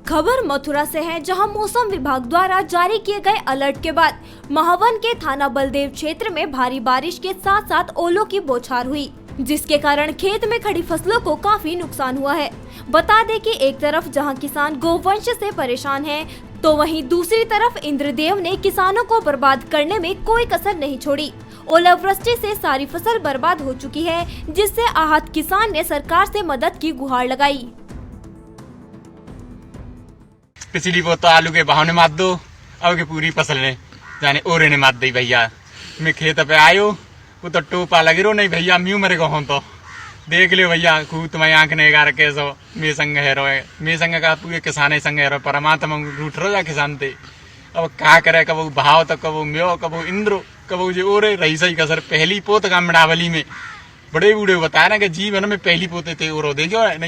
खबर मथुरा से है, जहां मौसम विभाग द्वारा जारी किए गए अलर्ट के बाद महावन के थाना बलदेव क्षेत्र में भारी बारिश के साथ साथ ओलों की बौछार हुई, जिसके कारण खेत में खड़ी फसलों को काफी नुकसान हुआ है। बता दें कि एक तरफ जहां किसान गोवंश से परेशान हैं, तो वहीं दूसरी तरफ इंद्रदेव ने किसानों को बर्बाद करने में कोई कसर नहीं छोड़ी। ओलावृष्टि से सारी फसल बर्बाद हो चुकी है, जिससे आहत किसान ने सरकार से मदद की गुहार लगाई। पिछली वो तो आलू के भाव ने मार दो, अब के पूरी फसल ने जाने ओरे ने मार दी भैया। मैं खेत पे आयो, वो तो टोपा लगे रो नहीं भैया, म्यू मरे को तो देख लियो भैया, खूब तुम्हारी आंख ने गार के सो मे संग है रोए, मे संग का पूरे किसान संग है रो, परमात्मा रूठ रो जा किसान ते। अब क्या करे, कबो भाव तो कबो म्यो, कबो इंद्रो, कबो जो ओरे रही सही कसर। पहली पोत का मड़ावली में बड़े बूढ़े बताया ना कि जीवन में पहली पोते थे ओरो देखो नहीं।